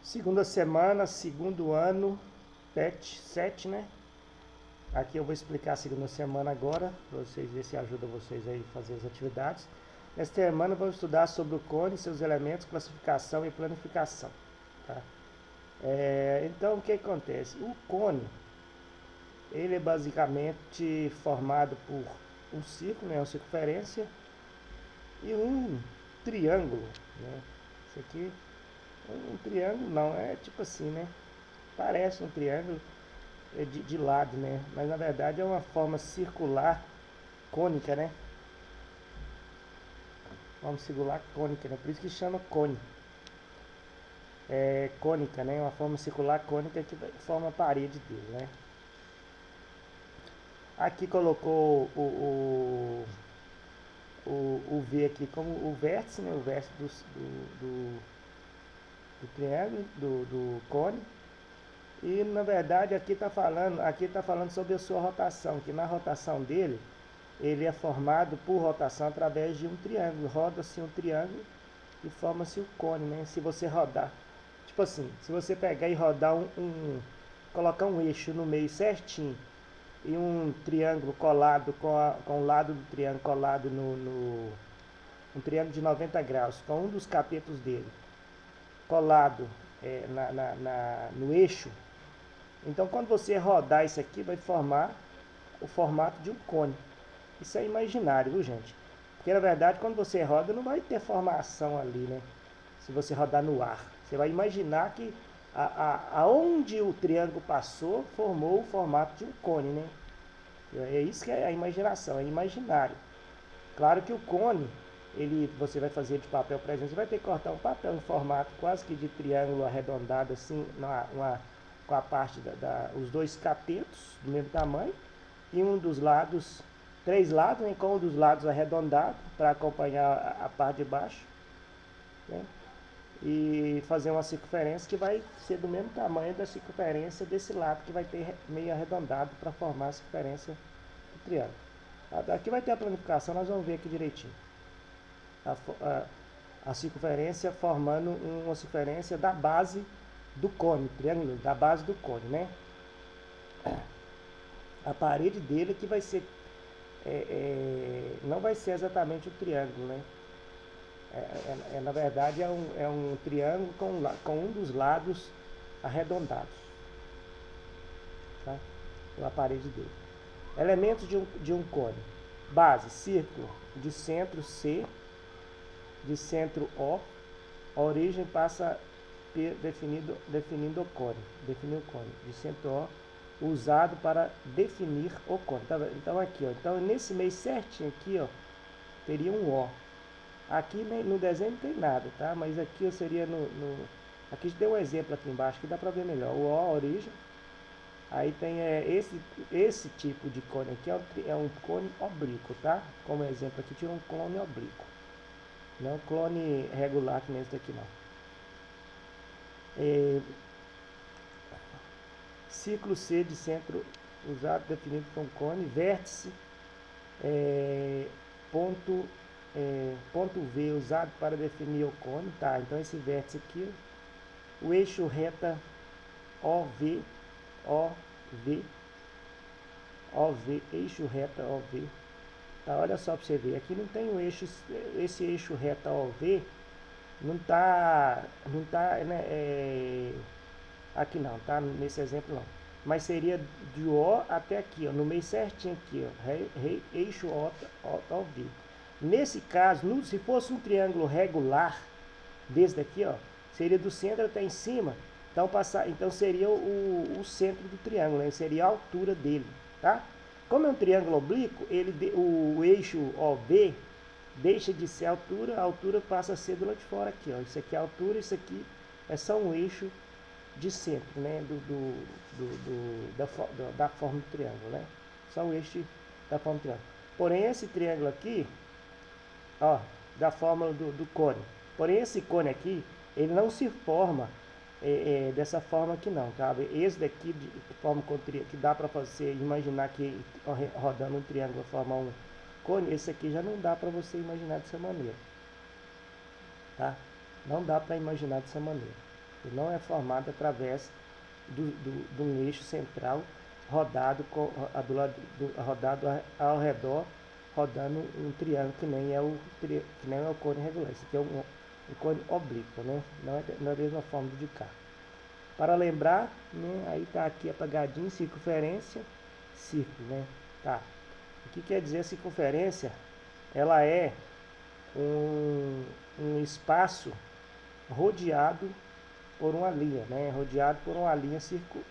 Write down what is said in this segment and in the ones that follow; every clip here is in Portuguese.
Segunda semana, segundo ano, PET 7, né? Aqui eu vou explicar a segunda semana agora, para vocês verem se ajuda vocês aí a fazer as atividades. Nesta semana vamos estudar sobre o cone, seus elementos, classificação e planificação. Tá? Então, o que acontece? O cone, ele é basicamente formado por um círculo, né, uma circunferência, e um triângulo. Né? Isso aqui, um triângulo não, é tipo assim, né? Parece um triângulo de lado, né? Mas na verdade é uma forma circular cônica, né? Forma circular cônica, né? Por isso que chama cone. É cônica, né? Uma forma circular cônica que forma a parede dele, né? Aqui colocou o V aqui como o vértice, né? O vértice do triângulo, do cone. E na verdade aqui está falando sobre a sua rotação, que na rotação dele, ele é formado por rotação através de um triângulo. Roda-se um triângulo e forma-se o cone, né? Se você rodar, tipo assim, se você pegar e rodar colocar um eixo no meio certinho e um triângulo colado com o lado do triângulo colado um triângulo de 90 graus, com um dos catetos dele colado no eixo. Então, quando você rodar isso aqui, vai formar o formato de um cone. Isso é imaginário, viu, gente? Porque, na verdade, quando você roda, não vai ter formação ali, né? Se você rodar no ar. Você vai imaginar que aonde o triângulo passou, formou o formato de um cone, né? É isso que é a imaginação, é imaginário. Claro que o cone, você vai fazer de papel, por exemplo, você vai ter que cortar um papel em formato quase que de triângulo arredondado, assim, com a parte os dois catetos do mesmo tamanho, e um dos lados, três lados, né, com um dos lados arredondado, para acompanhar a parte de baixo, né, e fazer uma circunferência que vai ser do mesmo tamanho da circunferência desse lado, que vai ter meio arredondado para formar a circunferência do triângulo. Aqui vai ter a planificação, nós vamos ver aqui direitinho. A circunferência formando uma circunferência da base do cone, triângulo, da base do cone, né? A parede dele que vai ser, não vai ser exatamente o triângulo, né? Na verdade é um triângulo com um dos lados arredondados, tá? A parede dele. Elementos de um cone: base, círculo, de centro C, de centro O. A origem passa definindo o cone, de centro O, usado para definir o cone. Então aqui, ó, então nesse meio certinho aqui, ó, teria um O. Aqui no desenho não tem nada, tá? Mas aqui seria aqui deu um exemplo aqui embaixo que dá para ver melhor. O O, a origem. Aí tem esse tipo de cone aqui é um cone oblíquo, tá? Como exemplo aqui, tira um cone oblíquo. Não é um clone regular que nem esse daqui não. Ciclo C de centro usado, definido com cone. Vértice, ponto V usado para definir o cone. Tá, então esse vértice aqui, o eixo reta OV, eixo reta OV. Tá, olha só para você ver, aqui não tem esse eixo reta OV, não tá, né, aqui não, tá, nesse exemplo não. Mas seria de O até aqui, ó, no meio certinho aqui, ó, eixo OV. Nesse caso, se fosse um triângulo regular, desse daqui, ó, seria do centro até em cima, então seria o centro do triângulo, né? Seria a altura dele, tá? Como é um triângulo oblíquo, o eixo OB deixa de ser a altura passa a ser do lado de fora aqui, ó. Isso aqui é a altura, isso aqui é só um eixo de centro, né? Da forma do triângulo, né? Só o eixo da forma do triângulo. Porém, esse triângulo aqui, ó, da fórmula do cone. Porém, esse cone aqui, ele não se forma dessa forma aqui não, sabe? Esse daqui, de forma que dá para você imaginar que rodando um triângulo forma um cone, esse aqui já não dá para você imaginar dessa maneira, tá? Não dá para imaginar dessa maneira. Ele não é formado através de um eixo central rodado, rodado ao redor, rodando um triângulo que nem é o cone regular. Esse aqui é um cone oblíquo, né? Não é da mesma forma do de cá. Para lembrar, né, aí está aqui apagadinho, circunferência, círculo, né? Tá. O que quer dizer circunferência? Ela é um espaço rodeado por uma linha, né? Rodeado por uma linha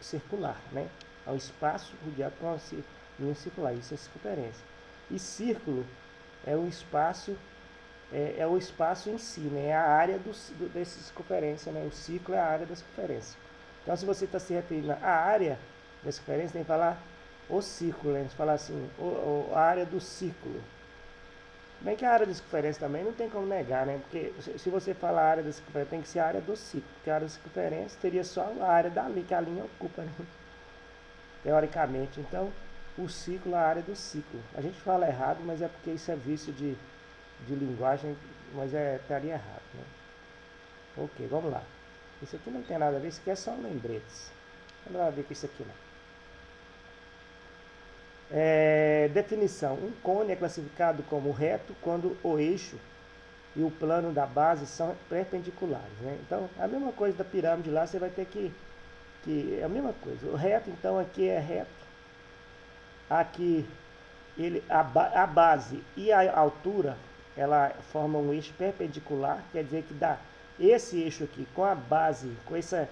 circular, né? É um espaço rodeado por uma linha circular, isso é circunferência. E círculo é o espaço o espaço em si, né? É a área dessa circunferência, né? O círculo é a área da circunferência. Então, se você está se referindo à área da circunferência, tem que falar o círculo, né? Você fala assim, a área do círculo. Bem que a área da circunferência também não tem como negar, né? Porque se você falar a área da circunferência, tem que ser a área do círculo, porque a área da circunferência teria só a área dali, que a linha ocupa, né? Teoricamente. Então, o círculo é a área do ciclo. A gente fala errado, mas é porque isso é vício de linguagem, mas estaria errado, né? Ok, vamos lá. Isso aqui não tem nada a ver, isso aqui é só lembretes. Não tem nada a ver com isso aqui, não. Definição. Um cone é classificado como reto quando o eixo e o plano da base são perpendiculares, né? Então, a mesma coisa da pirâmide lá, você vai ter que é a mesma coisa. O reto, então, aqui é reto. Aqui, a base e a altura, ela forma um eixo perpendicular, quer dizer que dá esse eixo aqui com a base, com essa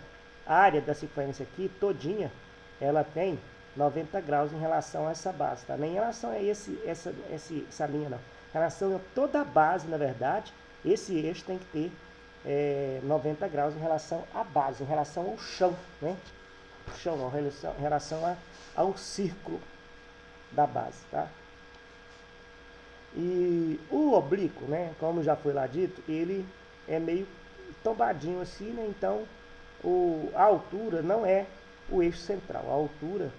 área da circunferência aqui, todinha, ela tem 90 graus em relação a essa base, tá? Nem em relação a essa linha, não. Em relação a toda a base, na verdade, esse eixo tem que ter 90 graus em relação à base, em relação ao chão, né? O chão, não, em relação ao círculo da base, tá? E o oblíquo, né, como já foi lá dito, ele é meio tombadinho assim, né? Então a altura não é o eixo central. A altura,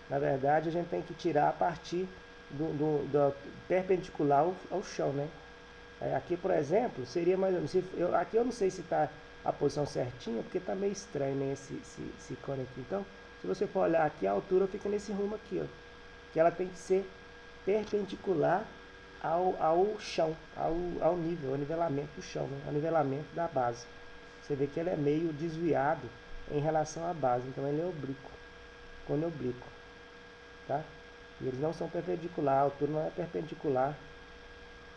na verdade, a gente tem que tirar a partir do perpendicular ao chão, né? Aqui, por exemplo, seria mais ou menos. Aqui eu não sei se está a posição certinha, porque está meio estranho, né, esse cone aqui. Então, se você for olhar aqui, a altura fica nesse rumo aqui, ó, que ela tem que ser perpendicular ao chão, ao nível, ao nivelamento do chão, né? Ao nivelamento da base. Você vê que ele é meio desviado em relação à base, então ele é oblíquo, cone oblíquo, tá? E eles não são perpendiculares, a altura não é perpendicular,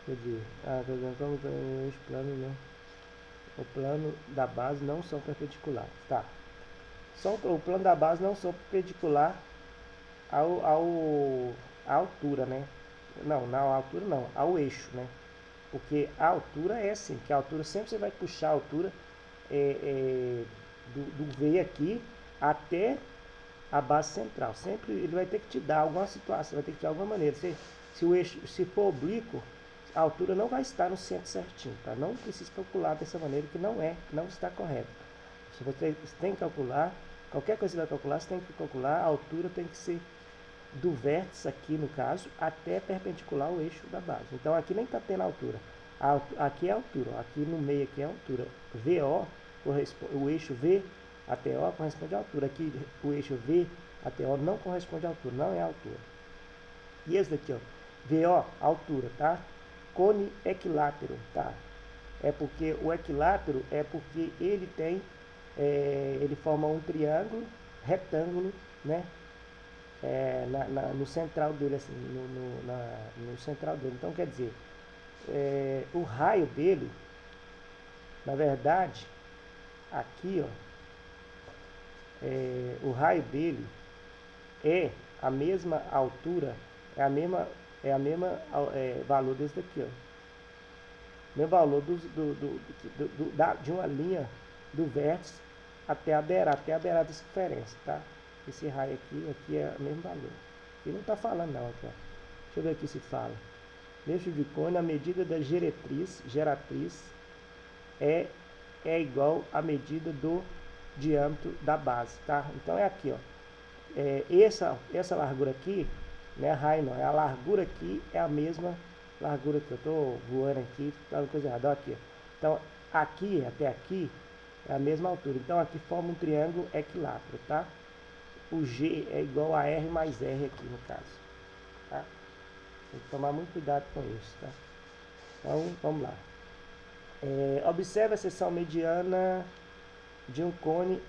quer dizer, os planos, né? O plano da base não são perpendiculares, tá? O plano da base não são perpendicular à altura, né? Não, na altura não, ao eixo, né? Porque a altura é assim, que a altura sempre você vai puxar a altura do V aqui até a base central. Sempre ele vai ter que te dar alguma situação, vai ter que te dar alguma maneira. Se o eixo, se for oblíquo, a altura não vai estar no centro certinho, tá? Não precisa calcular dessa maneira que não está correto. Você tem que calcular, qualquer coisa que você vai calcular, você tem que calcular, a altura tem que ser do vértice aqui, no caso, até perpendicular ao eixo da base. Então, aqui nem está tendo altura. Aqui é a altura, aqui no meio aqui é a altura. VO, o eixo V até O corresponde à altura. Aqui, o eixo V até O não corresponde à altura, não é a altura. E esse daqui, ó, VO, altura, tá? Cone equilátero, tá? É porque o equilátero é porque ele tem, ele forma um triângulo, retângulo, né? No central dele, assim, no central dele. Então, quer dizer, o raio dele, na verdade, aqui, ó, o raio dele é a mesma altura, é a mesma valor desse daqui, ó. Mesmo valor de uma linha do vértice até a beirada da circunferência, tá? Esse raio aqui é o mesmo valor. Ele não está falando não, aqui, ó. Deixa eu ver aqui se fala. Eixo de cone, a medida da geratriz é igual à medida do diâmetro da base, tá? Então é aqui, ó. Essa largura aqui, não é raio não, é a largura aqui, é a mesma largura que eu estou voando aqui, tá uma coisa errada, ó, aqui, ó. Então, aqui até aqui É a mesma altura. Então aqui forma um triângulo equilátero, tá? O G é igual a R mais R aqui no caso, tá? Tem que tomar muito cuidado com isso, tá? Então, vamos lá. Observe a seção mediana de um cone.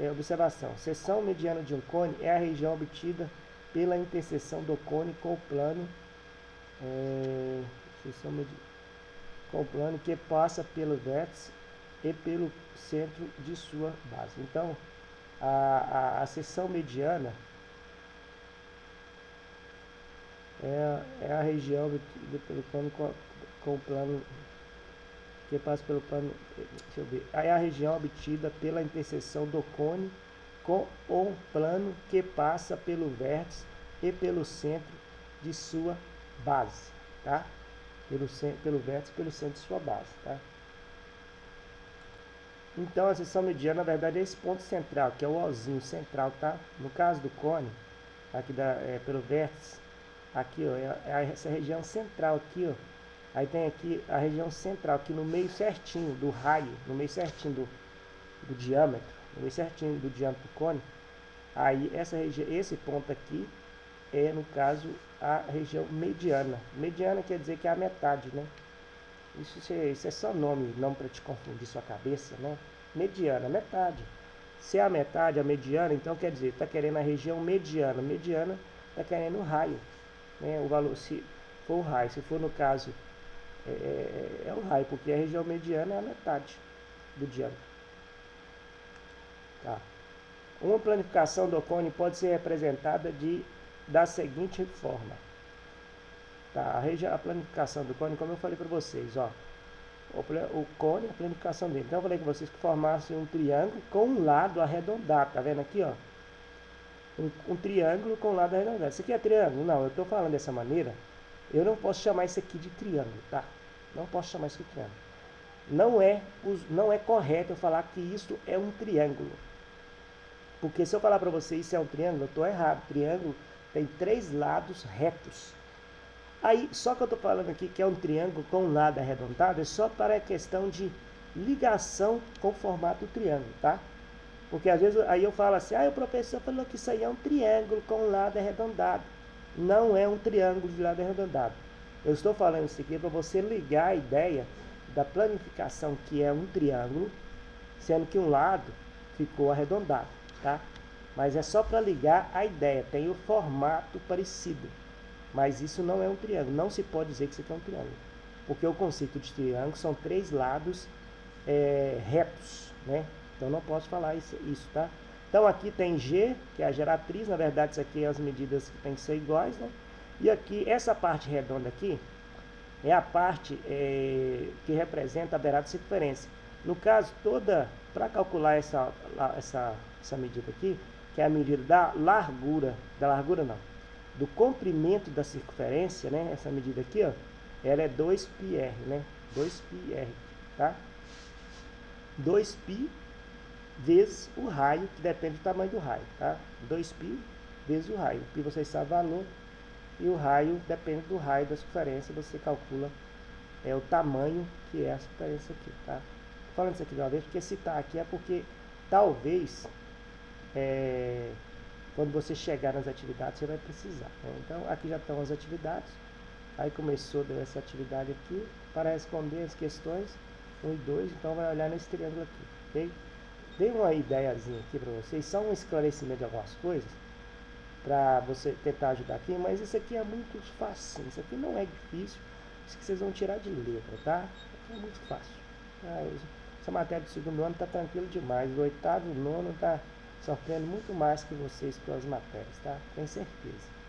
Observação. Seção mediana de um cone é a região obtida pela interseção do cone com o plano. Com o plano que passa pelo vértice e pelo centro de sua base. Então, a seção mediana é a região obtida pelo plano com o plano que passa pelo plano. Deixa eu ver. É a região obtida pela interseção do cone com o plano que passa pelo vértice e pelo centro de sua base, tá? Pelo vértice e pelo centro de sua base, tá? Então a seção mediana, na verdade, é esse ponto central, que é o Ozinho central, tá? No caso do cone, aqui pelo vértice, aqui, ó, essa região central aqui, ó. Aí tem aqui a região central, aqui no meio certinho do raio, no meio certinho do diâmetro, no meio certinho do diâmetro do cone. Aí esse ponto aqui é, no caso, a região mediana. Mediana quer dizer que é a metade, né? Isso é só nome para te confundir sua cabeça, né? Mediana, metade. Se é a metade, a mediana, então quer dizer, está querendo a região mediana. Mediana está querendo o raio, né? O valor, se for o raio, se for no caso, é o raio, porque a região mediana é a metade do diâmetro. Tá. Uma planificação do cone pode ser representada da seguinte forma. Tá, a planificação do cone, como eu falei para vocês, ó, o cone, a planificação dele. Então eu falei com vocês que formassem um triângulo com um lado arredondado, tá vendo aqui, ó? Um triângulo com um lado arredondado. Isso aqui é triângulo? Não, eu estou falando dessa maneira. Eu não posso chamar isso aqui de triângulo, tá? Não posso chamar isso de triângulo. Não é correto eu falar que isso é um triângulo. Porque se eu falar para você isso é um triângulo, eu estou errado. Triângulo tem 3 lados retos. Aí, só que eu estou falando aqui que é um triângulo com um lado arredondado, é só para a questão de ligação com o formato do triângulo, tá? Porque às vezes aí eu falo assim, o professor falou que isso aí é um triângulo com um lado arredondado. Não é um triângulo de lado arredondado. Eu estou falando isso aqui para você ligar a ideia da planificação, que é um triângulo, sendo que um lado ficou arredondado, tá? Mas é só para ligar a ideia, tem o formato parecido. Mas isso não é um triângulo, não se pode dizer que isso aqui é um triângulo. Porque o conceito de triângulo são 3 lados retos, né? Então não posso falar isso, tá? Então aqui tem G, que é a geratriz, na verdade isso aqui é as medidas que tem que ser iguais, né? E aqui, essa parte redonda aqui, é a parte que representa a beirada de circunferência. No caso, para calcular essa medida aqui, que é a medida da largura do comprimento da circunferência, né? Essa medida aqui, ó, ela é 2πr, né? 2πr, tá? 2π vezes o raio, que depende do tamanho do raio, tá? 2π vezes o raio. Pi vocês sabem o valor, e o raio depende do raio da circunferência, você calcula o tamanho que é a circunferência aqui, tá? Tô falando isso aqui de uma vez, porque se tá aqui é porque talvez quando você chegar nas atividades você vai precisar, né? Então aqui já estão as atividades. Aí começou essa atividade aqui para responder as questões 1 e 2, então vai olhar nesse triângulo aqui, ok? Dei uma ideiazinha aqui para vocês, só um esclarecimento de algumas coisas para você tentar ajudar aqui, mas isso aqui é muito fácil, isso aqui não é difícil, isso que vocês vão tirar de letra, tá? É muito fácil. Essa matéria do 2º ano tá tranquilo demais, o 8º e o 9º tá sofrendo muito mais que vocês com as matérias, tá? Tenho certeza.